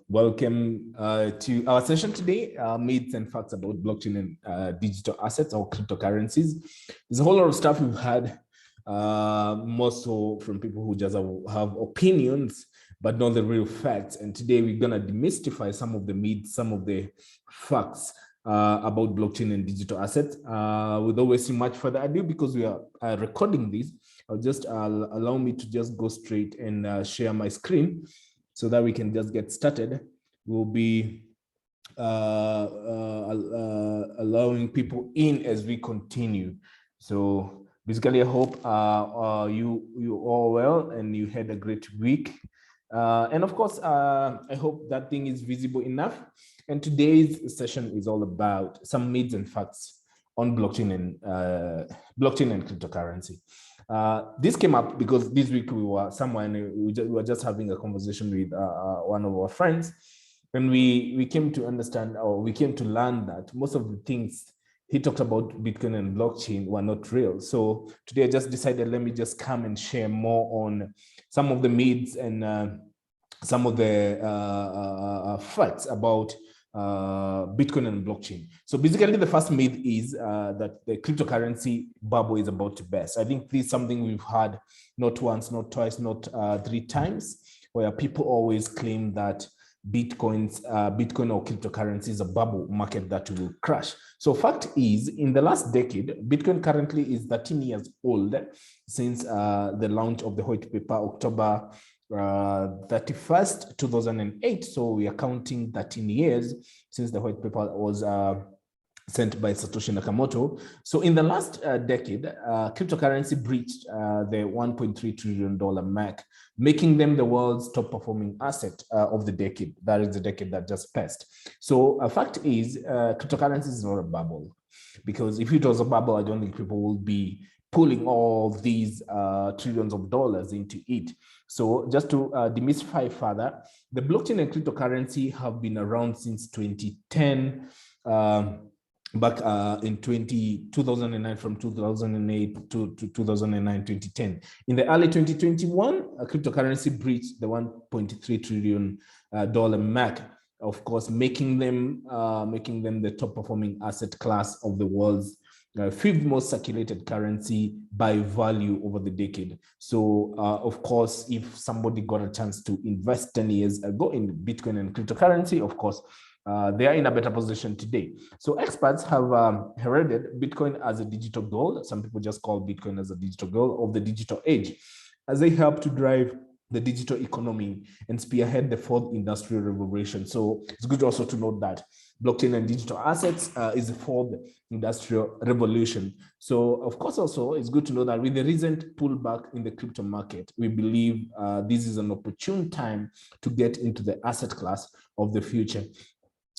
Welcome to our session today, myths and facts about blockchain and digital assets or cryptocurrencies. There's a whole lot of stuff we've had, more so from people who just have opinions, but not the real facts. And today we're going to demystify some of the myths, some of the facts about blockchain and digital assets. Without wasting much further ado, because we are recording this, I'll just allow me to just go straight and share my screen so that we can just get started. We'll be allowing people in as we continue. So basically, I hope you all well and you had a great week. And of course, I hope that thing is visible enough. And today's session is all about some myths and facts on blockchain and cryptocurrency. This came up because this week we were somewhere and we were just having a conversation with one of our friends, and we came to understand, or we came to learn, that most of the things he talked about Bitcoin and blockchain were not real. So today I just decided, let me just come and share more on some of the myths and some of the facts about Bitcoin and blockchain. So basically, the first myth is that the cryptocurrency bubble is about to burst. I think this is something we've had not once, not twice, not 3 times, where people always claim that Bitcoin or cryptocurrency is a bubble market that will crash. So fact is, in the last decade, Bitcoin currently is 13 years old since the launch of the white paper, October 31st, 2008. So we are counting 13 years since the white paper was sent by Satoshi Nakamoto. So in the last decade, cryptocurrency breached the $1.3 trillion mark, making them the world's top performing asset of the decade. That is the decade that just passed. So a fact is, cryptocurrency is not a bubble, because if it was a bubble, I don't think people will be pulling all these trillions of dollars into it. So just to demystify further, the blockchain and cryptocurrency have been around since 2010, back in 2009, from 2008 to 2009, 2010. In the early 2021, cryptocurrency breached the $1.3 trillion mark, of course, making them the top performing asset class of the world's 5th most circulated currency by value over the decade. So, of course, if somebody got a chance to invest 10 years ago in Bitcoin and cryptocurrency, of course, they are in a better position today. So experts have heralded Bitcoin as a digital gold. Some people just call Bitcoin as a digital gold of the digital age, as they help to drive the digital economy and spearhead the 4th industrial revolution. So it's good also to note that blockchain and digital assets is the 4th industrial revolution. So of course, also it's good to know that with the recent pullback in the crypto market, we believe this is an opportune time to get into the asset class of the future.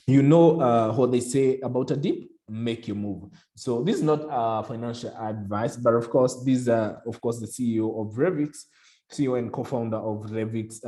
You know what they say about a dip? Make your move. So this is not financial advice, but of course, these are, of course, the CEO of Revix, CEO and co-founder of Revix,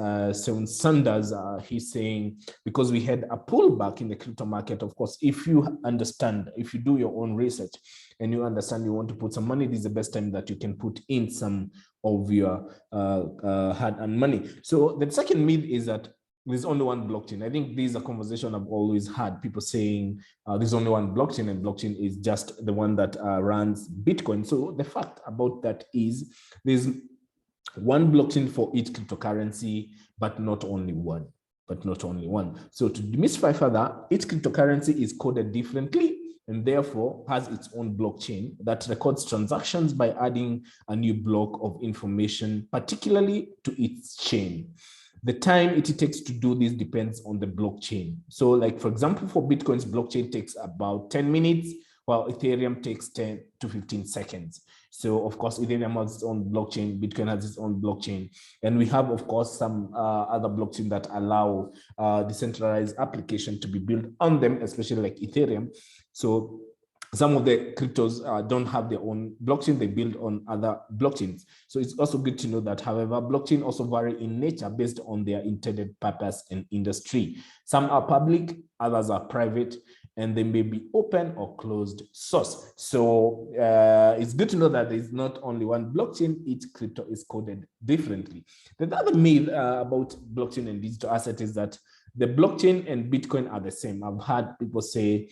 Sean Sanders. He's saying, because we had a pullback in the crypto market, of course, if you understand, if you do your own research and you understand you want to put some money, this is the best time that you can put in some of your hard-earned money. So the second myth is that there's only one blockchain. I think this is a conversation I've always had, people saying there's only one blockchain and blockchain is just the one that runs Bitcoin. So the fact about that is there's one blockchain for each cryptocurrency, but not only one. So to demystify further, each cryptocurrency is coded differently and therefore has its own blockchain that records transactions by adding a new block of information, particularly to its chain. The time it takes to do this depends on the blockchain. So like, for example, for Bitcoin's blockchain takes about 10 minutes, while Ethereum takes 10 to 15 seconds. So of course, Ethereum has its own blockchain, Bitcoin has its own blockchain. And we have, of course, some other blockchain that allow decentralized application to be built on them, especially like Ethereum. So some of the cryptos don't have their own blockchain, they build on other blockchains. So it's also good to know that, however, blockchain also vary in nature based on their intended purpose and industry. Some are public, others are private, and they may be open or closed source. So it's good to know that there's not only one blockchain, each crypto is coded differently. The other myth about blockchain and digital asset is that the blockchain and Bitcoin are the same. I've heard people say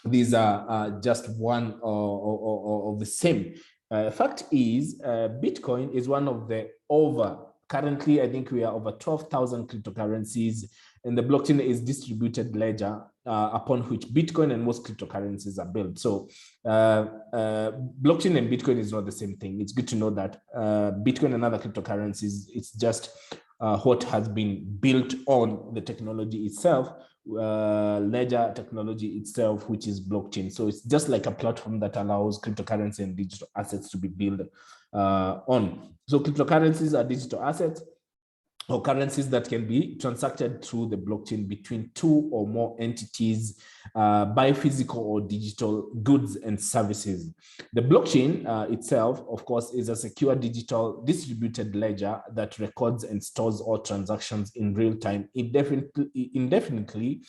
these are just one or the same. Fact is, Bitcoin is one of the currently, I think we are over 12,000 cryptocurrencies, and the blockchain is distributed ledger upon which Bitcoin and most cryptocurrencies are built. So blockchain and Bitcoin is not the same thing. It's good to know that Bitcoin and other cryptocurrencies, it's just what has been built on the technology itself, ledger technology itself, which is blockchain. So it's just like a platform that allows cryptocurrency and digital assets to be built on. So cryptocurrencies are digital assets or currencies that can be transacted through the blockchain between two or more entities by physical or digital goods and services. The blockchain itself, of course, is a secure digital distributed ledger that records and stores all transactions in real time indefinitely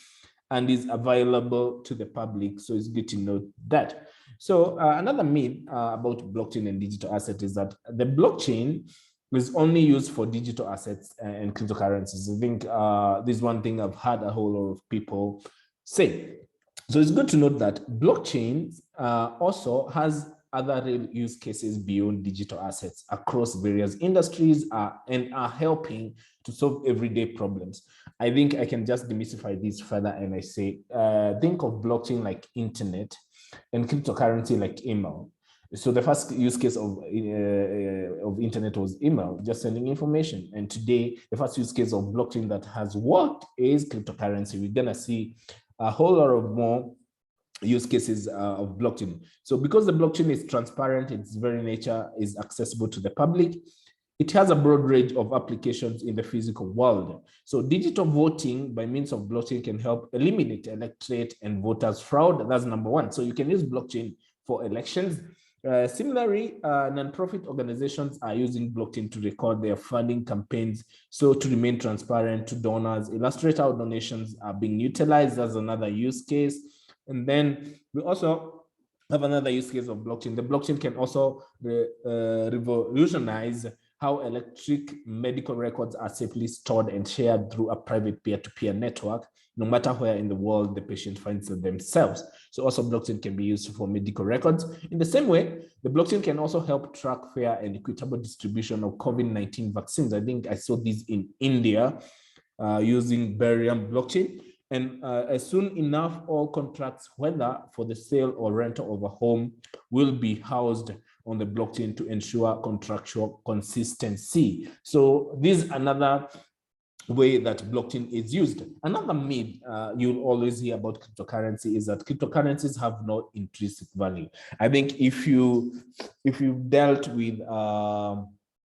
and is available to the public. So it's good to know that. So another myth about blockchain and digital asset is that the blockchain is only used for digital assets and cryptocurrencies. I think this is one thing I've had a whole lot of people say. So it's good to note that blockchain also has other real use cases beyond digital assets across various industries and are helping to solve everyday problems. I think I can just demystify this further and I say, think of blockchain like internet and cryptocurrency like email. So the first use case of internet was email, just sending information. And today, the first use case of blockchain that has worked is cryptocurrency. We're gonna see a whole lot of more use cases of blockchain. So because the blockchain is transparent, its very nature is accessible to the public, it has a broad range of applications in the physical world. So digital voting by means of blockchain can help eliminate electorate and voters fraud. That's number one. So you can use blockchain for elections. Similarly, nonprofit organizations are using blockchain to record their funding campaigns, so to remain transparent to donors. Illustrate how donations are being utilized as another use case. And then we also have another use case of blockchain. The blockchain can also revolutionize how electronic medical records are safely stored and shared through a private peer-to-peer network, no matter where in the world the patient finds themselves. So also blockchain can be used for medical records. In the same way, the blockchain can also help track fair and equitable distribution of COVID-19 vaccines. I think I saw this in India using Barium blockchain. And as soon enough, all contracts, whether for the sale or rental of a home, will be housed on the blockchain to ensure contractual consistency. So this is another way that blockchain is used. Another myth you'll always hear about cryptocurrency is that cryptocurrencies have no intrinsic value. I think if you've dealt with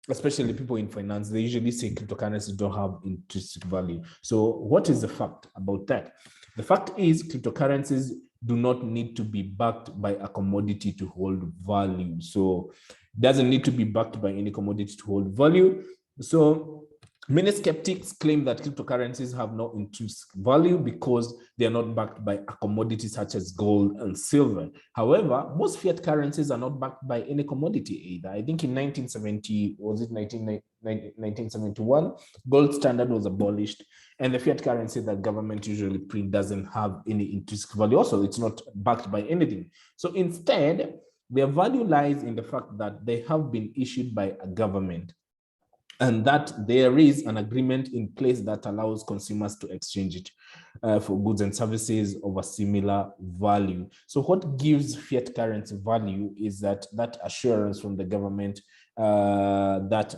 especially people in finance, they usually say cryptocurrencies don't have intrinsic value. So what is the fact about that? The fact is cryptocurrencies do not need to be backed by a commodity to hold value. So it doesn't need to be backed by any commodity to hold value. So many skeptics claim that cryptocurrencies have no intrinsic value because they are not backed by a commodity such as gold and silver. However, most fiat currencies are not backed by any commodity either. I think in 1971, gold standard was abolished, and the fiat currency that government usually print doesn't have any intrinsic value. Also, it's not backed by anything. So instead, their value lies in the fact that they have been issued by a government, and that there is an agreement in place that allows consumers to exchange it for goods and services of a similar value. So what gives fiat currency value is that assurance from the government that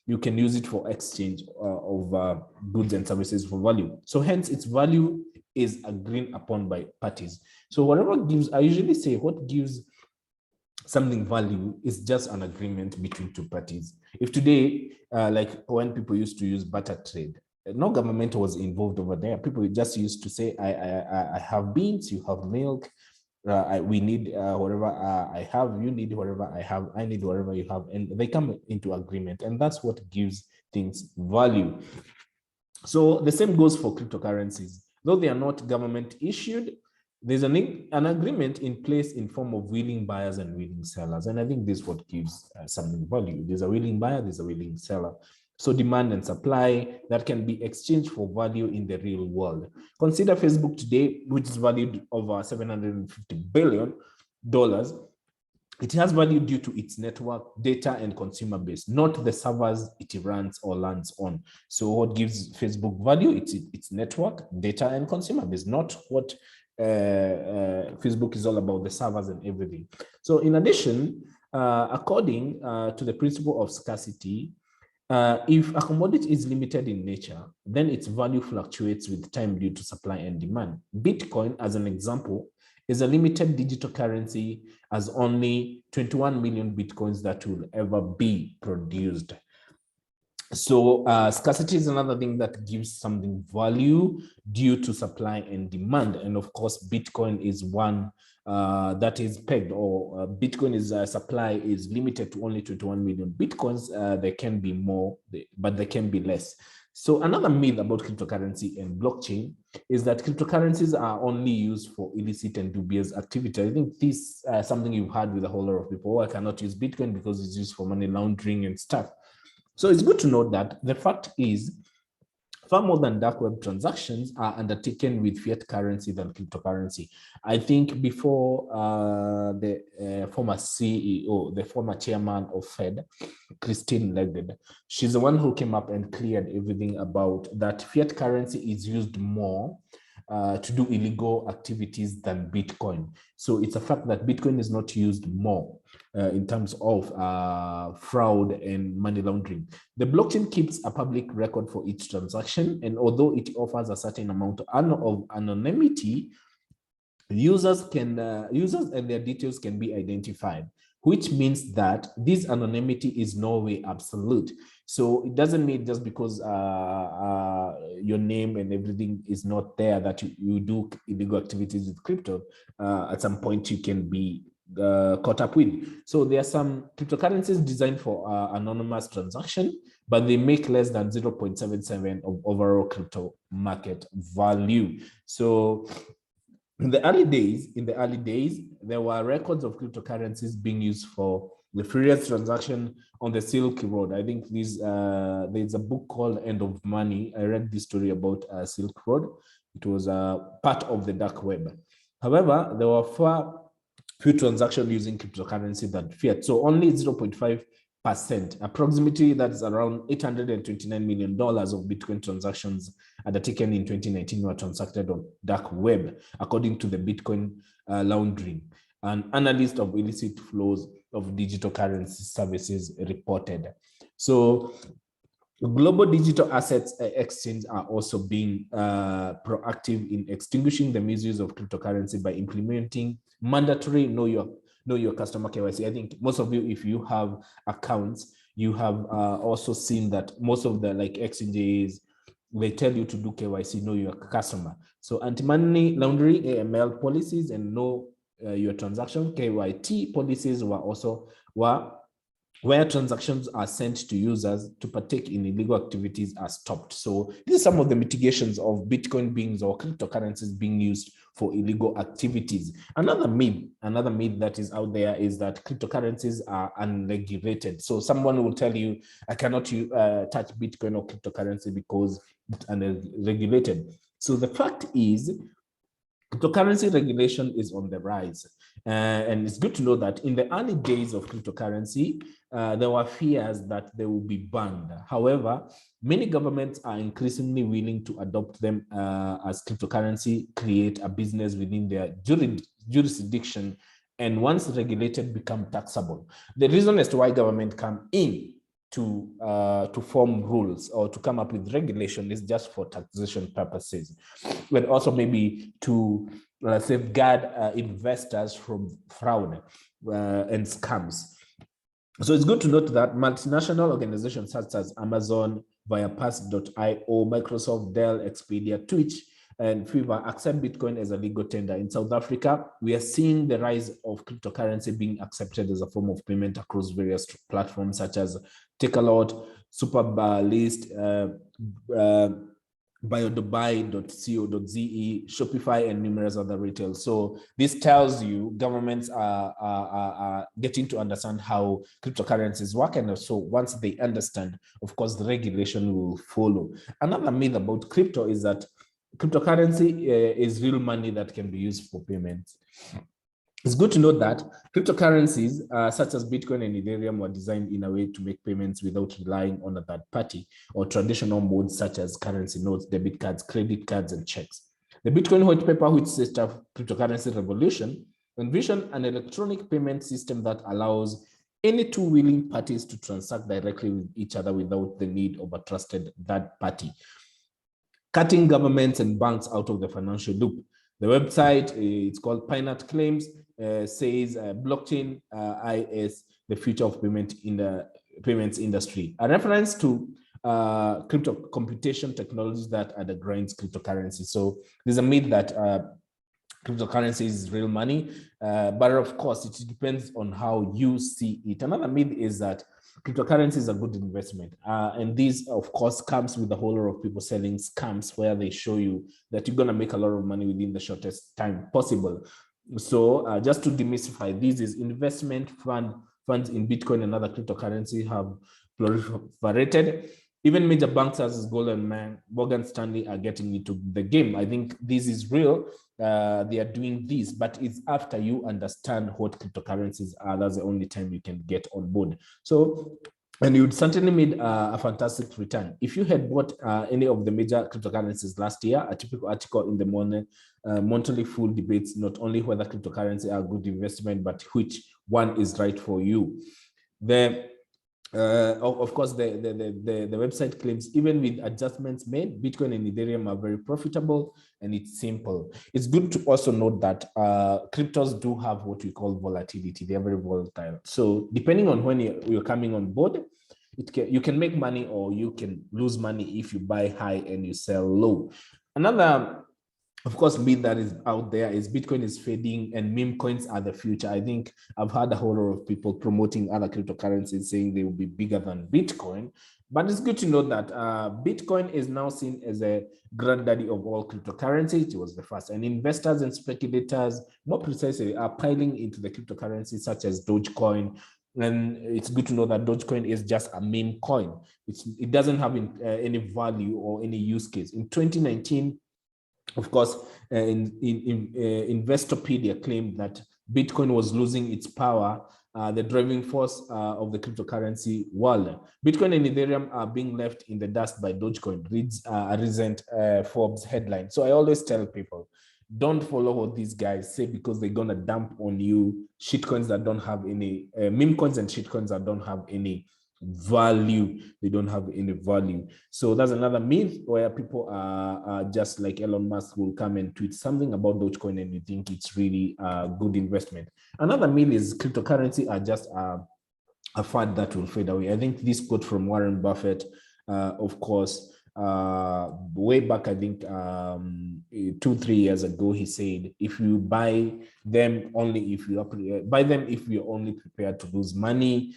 you can use it for exchange of goods and services for value. So hence its value is agreed upon by parties. So whatever gives, I usually say what gives something value is just an agreement between two parties. If today, like when people used to use barter trade, no government was involved over there. People just used to say, I have beans, you have milk, we need whatever I have, you need whatever I have, I need whatever you have, and they come into agreement, and that's what gives things value. So the same goes for cryptocurrencies. Though they are not government issued, there's an agreement in place in form of willing buyers and willing sellers. And I think this is what gives something value. There's a willing buyer, there's a willing seller. So demand and supply that can be exchanged for value in the real world. Consider Facebook today, which is valued over $750 billion. It has value due to its network, data, and consumer base, not the servers it runs or lands on. So what gives Facebook value? It's its network, data, and consumer base, not what Facebook is all about, the servers and everything. So in addition, according to the principle of scarcity, if a commodity is limited in nature, then its value fluctuates with time due to supply and demand. Bitcoin, as an example, is a limited digital currency as only 21 million Bitcoins that will ever be produced. So scarcity is another thing that gives something value due to supply and demand. And of course, Bitcoin is one that is pegged, or Bitcoin is supply is limited to only 21 million Bitcoins. There can be more, but there can be less. So another myth about cryptocurrency and blockchain is that cryptocurrencies are only used for illicit and dubious activity. I think this is something you've heard with a whole lot of people. Oh, I cannot use Bitcoin because it's used for money laundering and stuff. So it's good to note that the fact is far more than dark web transactions are undertaken with fiat currency than cryptocurrency. I think before the former CEO, the former chairman of Fed, Christine Lagarde, she's the one who came up and cleared everything about that fiat currency is used more to do illegal activities than Bitcoin. So it's a fact that Bitcoin is not used more in terms of fraud and money laundering. The blockchain keeps a public record for each transaction, and although it offers a certain amount of anonymity, users and their details can be identified, which means that this anonymity is no way absolute. So it doesn't mean just because your name and everything is not there that you do illegal activities with crypto. At some point you can be caught up with. So there are some cryptocurrencies designed for anonymous transaction, but they make less than 0.77 of overall crypto market value. So in the early days, there were records of cryptocurrencies being used for the freest transaction on the Silk Road. I think there's a book called End of Money. I read this story about Silk Road. It was part of the dark web. However, there were far few transactions using cryptocurrency than fiat. So only 0.5%, approximately that's around $829 million of Bitcoin transactions undertaken in 2019 were transacted on dark web, according to the Bitcoin laundering. An analyst of illicit flows of digital currency services reported. So global digital assets exchange are also being proactive in extinguishing the misuse of cryptocurrency by implementing mandatory know your customer KYC. I think most of you, if you have accounts, you have also seen that most of the exchanges, they tell you to do KYC, know your customer. So anti-money laundering AML policies and know your transaction KYT policies were also where transactions are sent to users to partake in illegal activities are stopped. So these are some of the mitigations of Bitcoin being or cryptocurrencies being used for illegal activities. Another myth that is out there is that cryptocurrencies are unregulated. So someone will tell you, I cannot touch Bitcoin or cryptocurrency because it's unregulated. So the fact is, cryptocurrency regulation is on the rise. And it's good to know that in the early days of cryptocurrency, there were fears that they will be banned. However, many governments are increasingly willing to adopt them as cryptocurrency create a business within their jurisdiction, and once regulated, become taxable. The reason as to why government come in to form rules or to come up with regulation is just for taxation purposes, but also maybe to safeguard investors from fraud and scams. So it's good to note that multinational organizations such as Amazon, Viapass.io, Microsoft, Dell, Expedia, Twitch, and Fiverr accept Bitcoin as a legal tender. In South Africa, we are seeing the rise of cryptocurrency being accepted as a form of payment across various platforms such as Takealot, Superbalist, biodubai.co.ze, Shopify, and numerous other retailers. So this tells you governments are getting to understand how cryptocurrencies work. And so once they understand, of course, the regulation will follow. Another myth about crypto is that cryptocurrency is real money that can be used for payments. It's good to note that cryptocurrencies such as Bitcoin and Ethereum were designed in a way to make payments without relying on a third party or traditional modes such as currency notes, debit cards, credit cards, and checks. The Bitcoin white paper, which says the cryptocurrency revolution, envisioned an electronic payment system that allows any two willing parties to transact directly with each other without the need of a trusted third party, cutting governments and banks out of the financial loop. The website, it's called Pinat Claims, says blockchain is the future of payment in the payments industry. A reference to crypto computation technologies that undergrinds cryptocurrency. So there's a myth that cryptocurrency is real money, but of course it depends on how you see it. Another myth is that cryptocurrency is a good investment, and this of course comes with a whole lot of people selling scams where they show you that you're going to make a lot of money within the shortest time possible. So just to demystify, this is investment funds in Bitcoin and other cryptocurrency have proliferated. Even major banks such as Goldman, Morgan Stanley are getting into the game. I think this is real. They are doing this, but it's after you understand what cryptocurrencies are. That's the only time you can get on board. So, and you'd certainly made a fantastic return. If you had bought any of the major cryptocurrencies last year, a typical article in the morning, monthly full debates not only whether cryptocurrency are a good investment, but which one is right for you. Of course, the website claims even with adjustments made, Bitcoin and Ethereum are very profitable and it's simple. It's good to also note that cryptos do have what we call volatility. They are very volatile. So depending on when you're coming on board, you can make money or you can lose money if you buy high and you sell low. Another, of course, myth that is out there is Bitcoin is fading and meme coins are the future. I think I've heard a whole lot of people promoting other cryptocurrencies saying they will be bigger than Bitcoin. But it's good to know that Bitcoin is now seen as a granddaddy of all cryptocurrencies. It was the first. And investors and speculators, more precisely, are piling into the cryptocurrencies such as Dogecoin. And it's good to know that Dogecoin is just a meme coin. It doesn't have any value or any use case. In 2019, of course, Investopedia claimed that Bitcoin was losing its power, the driving force of the cryptocurrency world. Bitcoin and Ethereum are being left in the dust by Dogecoin, reads a recent Forbes headline. So I always tell people, don't follow what these guys say because they're going to dump on you shitcoins that don't have any, meme coins and shitcoins that don't have any value. They don't have any value. So that's another myth where people are just like Elon Musk will come and tweet something about Dogecoin and you think it's really a good investment. Another myth is cryptocurrency are just a fad that will fade away. I think this quote from Warren Buffett, of course, way back, I think 2-3 years ago, he said, if you buy them only if you buy them if you're only prepared to lose money.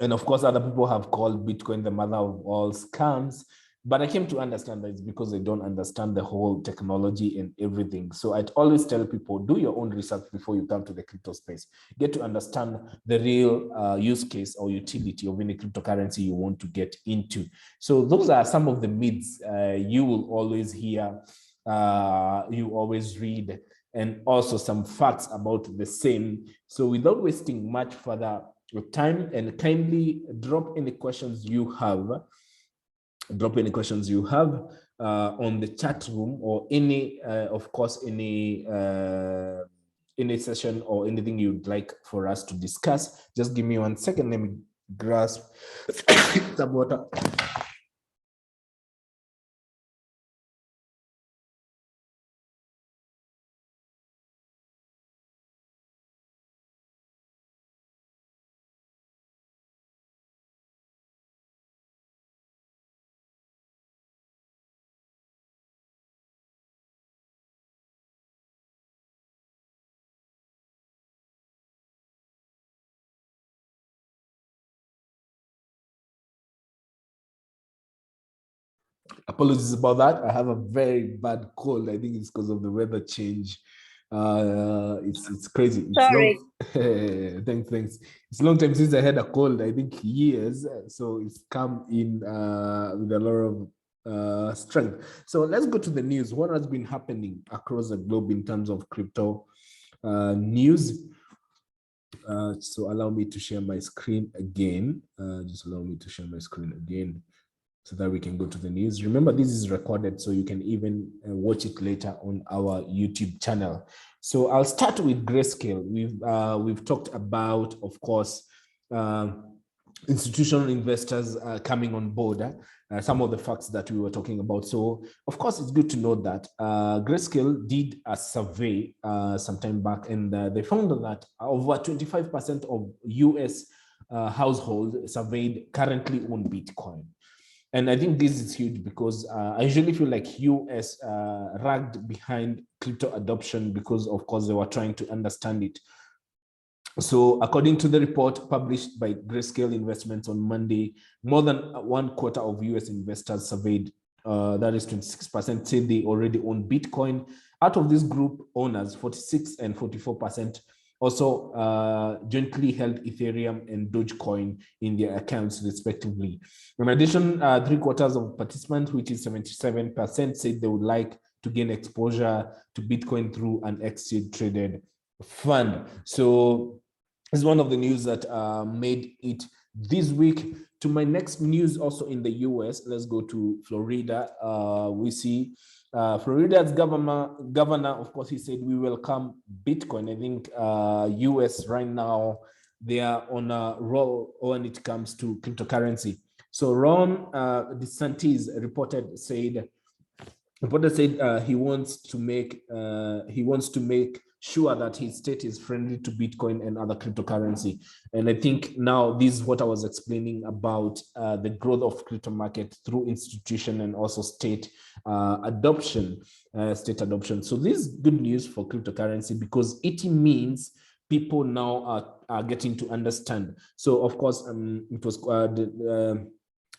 And of course, other people have called Bitcoin the mother of all scams. But I came to understand that it's because they don't understand the whole technology and everything. So I'd always tell people, do your own research before you come to the crypto space. Get to understand the real use case or utility of any cryptocurrency you want to get into. So those are some of the myths you will always hear, you always read, and also some facts about the same. So without wasting much further time, and kindly drop any questions you have on the chat room or any of course any session or anything you'd like for us to discuss. Just give me 1 second, let me grasp some water. Apologies about that. I have a very bad cold. I think it's because of the weather change. It's crazy. It's Sorry. long. Thanks. It's a long time since I had a cold. I think years. So it's come in with a lot of strength. So let's go to the news. What has been happening across the globe in terms of crypto news? So allow me to share my screen again. Just allow me to share my screen again, so that we can go to the news. Remember, this is recorded, so you can even watch it later on our YouTube channel. So I'll start with Grayscale. We've talked about, of course, institutional investors coming on board, some of the facts that we were talking about. So, of course, it's good to know that Grayscale did a survey some time back, and they found that over 25% of US households surveyed currently own Bitcoin. And I think this is huge because I usually feel like US lagged behind crypto adoption because, of course, they were trying to understand it. So according to the report published by Grayscale Investments on Monday, more than 1/4 of US investors surveyed, that is 26%, said they already own Bitcoin. Out of this group, owners, 46 and 44%, also jointly held Ethereum and Dogecoin in their accounts, respectively. In addition, 3/4 of participants, which is 77%, said they would like to gain exposure to Bitcoin through an exchange-traded fund. So it's one of the news that made it this week. To my next news, also in the US, let's go to Florida. We see Florida's governor, of course, he said we welcome Bitcoin. I think US right now, they are on a roll when it comes to cryptocurrency. So Ron DeSantis said he wants to make sure that his state is friendly to Bitcoin and other cryptocurrency. And I think now this is what I was explaining about the growth of crypto market through institution and also state adoption. So this is good news for cryptocurrency because it means people now are getting to understand. So of course, it was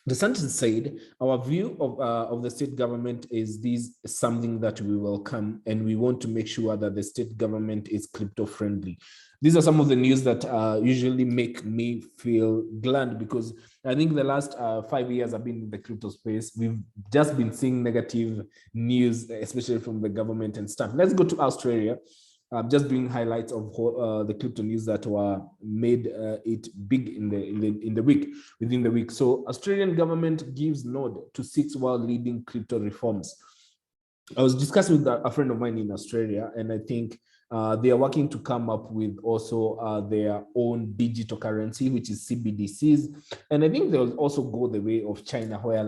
DeSantis said, our view of the state government is this is something that we welcome, and we want to make sure that the state government is crypto friendly. These are some of the news that usually make me feel glad because I think the last 5 years I've been in the crypto space. We've just been seeing negative news, especially from the government and stuff. Let's go to Australia. Just doing highlights of the crypto news that were made it big within the week. So Australian government gives nod to 6 world-leading crypto reforms. I was discussing with a friend of mine in Australia, and I think they are working to come up with also their own digital currency, which is CBDCs. And I think they'll also go the way of China, where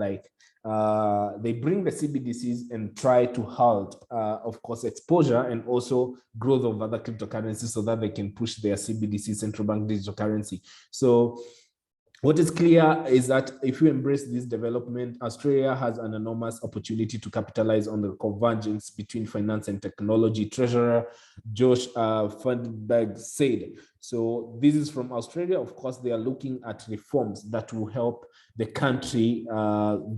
they bring the CBDCs and try to halt, of course, exposure and also growth of other cryptocurrencies so that they can push their CBDC, central bank digital currency. So what is clear is that if you embrace this development, Australia has an enormous opportunity to capitalize on the convergence between finance and technology. Treasurer Josh Frydenberg said. So this is from Australia. Of course, they are looking at reforms that will help the country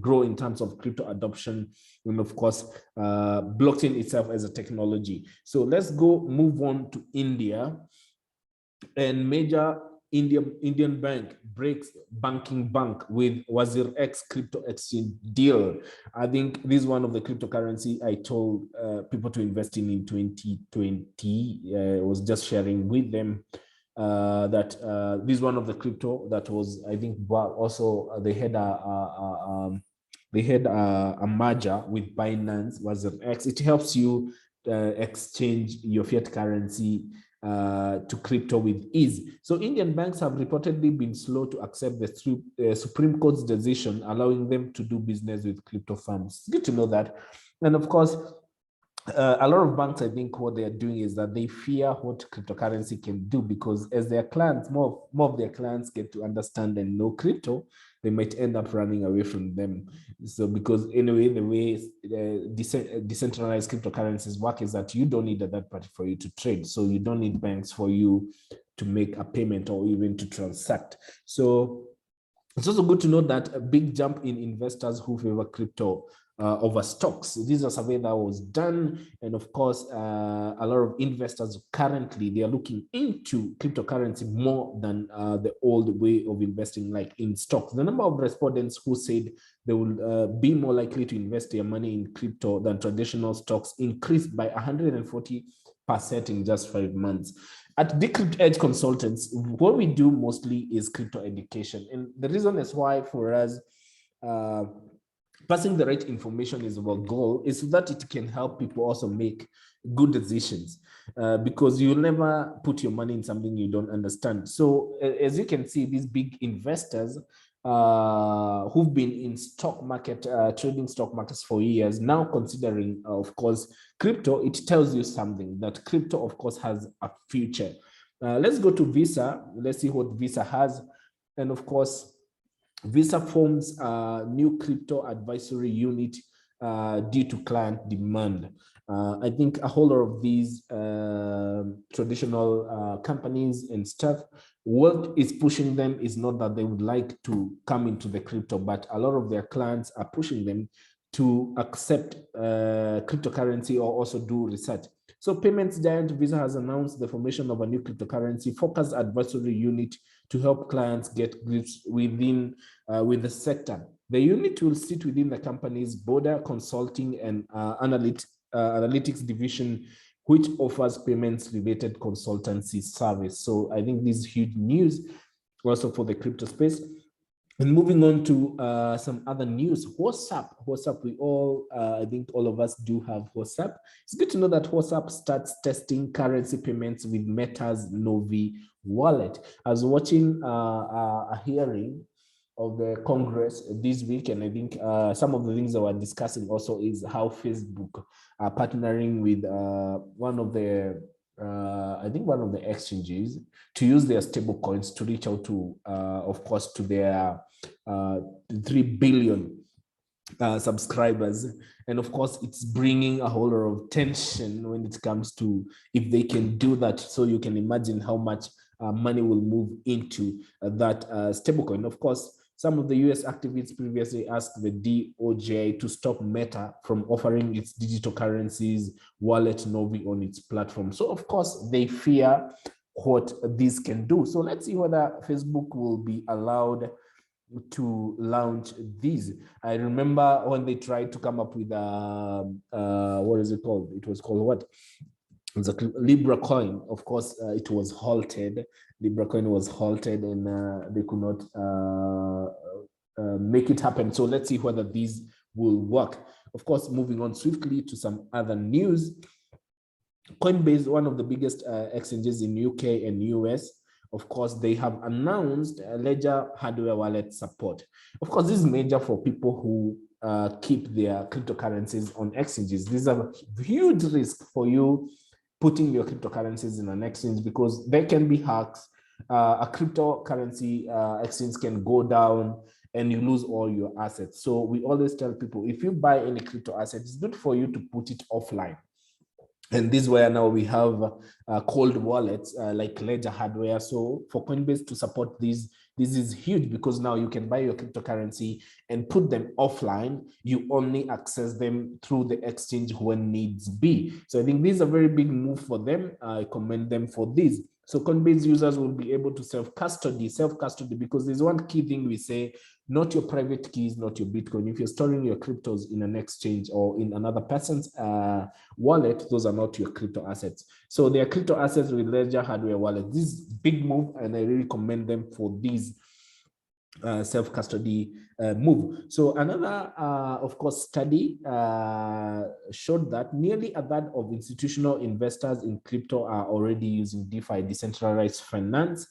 grow in terms of crypto adoption and, of course, blockchain itself as a technology. So let's move on to India. And major Indian bank breaks banking bank with Wazir X crypto exchange deal. I think this is one of the cryptocurrency I told people to invest in 2020. I was just sharing with them that this is one of the crypto that was, I think, also they had a merger with Binance, Wazir X. It helps you exchange your fiat currency to crypto with ease. So Indian banks have reportedly been slow to accept the Supreme Court's decision, allowing them to do business with crypto firms. It's good to know that. And of course, a lot of banks, I think what they are doing is that they fear what cryptocurrency can do, because as their clients, more of their clients get to understand and know crypto, they might end up running away from them. So because anyway, the way decentralized cryptocurrencies work is that you don't need a third party for you to trade. So you don't need banks for you to make a payment or even to transact. So It's also good to know that a big jump in investors who favor crypto over stocks. This is a survey that was done, and of course, a lot of investors currently they are looking into cryptocurrency more than the old way of investing, like in stocks. The number of respondents who said they will be more likely to invest their money in crypto than traditional stocks increased by 140% in just 5 months. At Decrypt Edge Consultants, what we do mostly is crypto education. And the reason is why for us, passing the right information is our goal, is so that it can help people also make good decisions, because you'll never put your money in something you don't understand. So as you can see, these big investors who've been in stock market, trading stock markets for years, now considering, of course, crypto, it tells you something that crypto, of course, has a future. Let's go to Visa. Let's see what Visa has. And of course, Visa forms a new crypto advisory unit due to client demand. I think a whole lot of these traditional companies and stuff, what is pushing them is not that they would like to come into the crypto, but a lot of their clients are pushing them to accept cryptocurrency or also do research. So payments giant Visa has announced the formation of a new cryptocurrency focused advisory unit to help clients get grips with the sector. The unit will sit within the company's border consulting and analytics division, which offers payments-related consultancy service. So I think this is huge news also for the crypto space. And moving on to some other news, WhatsApp, we all, I think all of us do have WhatsApp. It's good to know that WhatsApp starts testing currency payments with Meta's Novi wallet. I was watching a hearing of the Congress this week, and I think some of the things that we're discussing also is how Facebook are partnering with one of the exchanges to use their stable coins to reach out to, of course, to their 3 billion subscribers. And of course, it's bringing a whole lot of tension when it comes to if they can do that. So you can imagine how much money will move into that stablecoin. Of course, some of the US activists previously asked the DOJ to stop Meta from offering its digital currencies wallet Novi on its platform. So of course, they fear what this can do. So let's see whether Facebook will be allowed to launch these. I remember when they tried to come up with what is it called? It was called what? The Libra coin. Of course, it was halted. Libra coin was halted, and they could not make it happen. So let's see whether these will work. Of course, moving on swiftly to some other news. Coinbase, one of the biggest exchanges in UK and US, of course, they have announced Ledger hardware wallet support. Of course, this is major for people who keep their cryptocurrencies on exchanges. This is a huge risk for you putting your cryptocurrencies in an exchange, because there can be hacks. A cryptocurrency exchange can go down and you lose all your assets. So we always tell people, if you buy any crypto asset, it's good for you to put it offline. And this is where now we have cold wallets like Ledger hardware. So for Coinbase to support this is huge, because now you can buy your cryptocurrency and put them offline. You only access them through the exchange when needs be. So I think this is a very big move for them. I commend them for this. So Coinbase users will be able to self-custody, because there's one key thing we say, not your private keys, not your Bitcoin. If you're storing your cryptos in an exchange or in another person's wallet, those are not your crypto assets. So they are crypto assets with Ledger hardware wallet. This is a big move, and I really commend them for these self-custody move. So another, of course, study showed that nearly a third of institutional investors in crypto are already using DeFi, decentralized finance.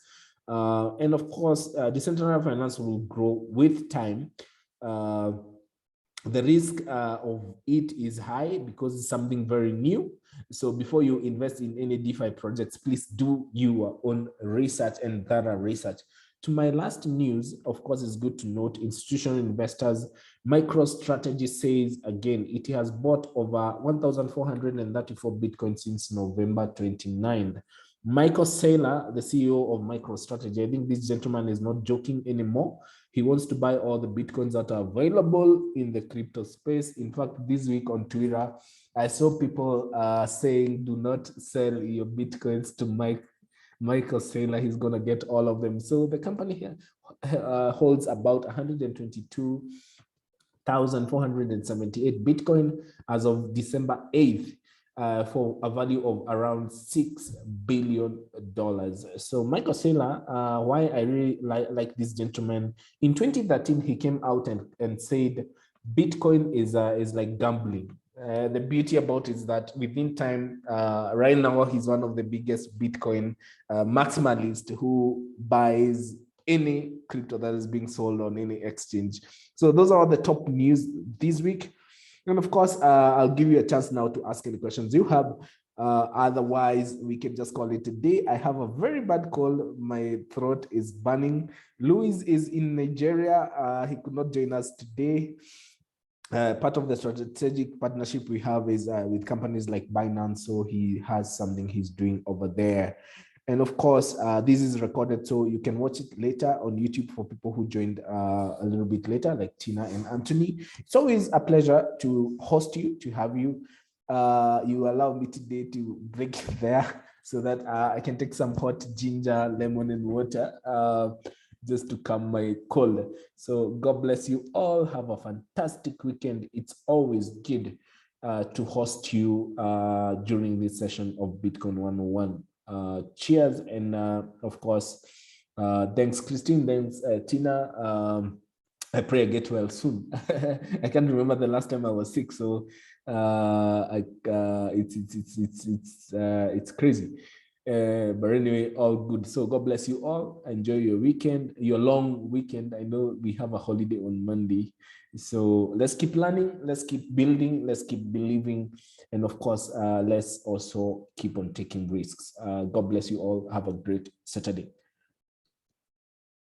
And of course, decentralized finance will grow with time. The risk of it is high because it's something very new. So before you invest in any DeFi projects, please do your own research and thorough research. To my last news, of course, it's good to note institutional investors. MicroStrategy says, again, it has bought over 1,434 Bitcoin since November 29th. Michael Saylor, the CEO of MicroStrategy, I think this gentleman is not joking anymore. He wants to buy all the Bitcoins that are available in the crypto space. In fact, this week on Twitter, I saw people saying, do not sell your Bitcoins to Michael Saylor. He's going to get all of them. So the company here holds about 122,478 Bitcoin as of December 8th. For a value of around $6 billion. So Michael Saylor, why I really like this gentleman, in 2013, he came out and said, Bitcoin is like gambling. The beauty about it is that within time, right now, he's one of the biggest Bitcoin maximalists who buys any crypto that is being sold on any exchange. So those are the top news this week. And of course, I'll give you a chance now to ask any questions you have. Otherwise, we can just call it a day. I have a very bad cold. My throat is burning. Louis is in Nigeria. He could not join us today. Part of the strategic partnership we have is with companies like Binance. So he has something he's doing over there. And of course, this is recorded, so you can watch it later on YouTube for people who joined a little bit later, like Tina and Anthony. It's always a pleasure to host you, to have you. You allow me today to break there so that I can take some hot ginger, lemon, and water just to calm my cold. So God bless you all. Have a fantastic weekend. It's always good to host you during this session of Bitcoin 101. Cheers, and of course, thanks Christine, thanks Tina. I pray I get well soon. I can't remember the last time I was sick, so it's crazy. But anyway, all good. So God bless you all. Enjoy your weekend, your long weekend. I know we have a holiday on Monday. So let's keep learning, let's keep building, let's keep believing. And of course, let's also keep on taking risks. God bless you all. Have a great Saturday.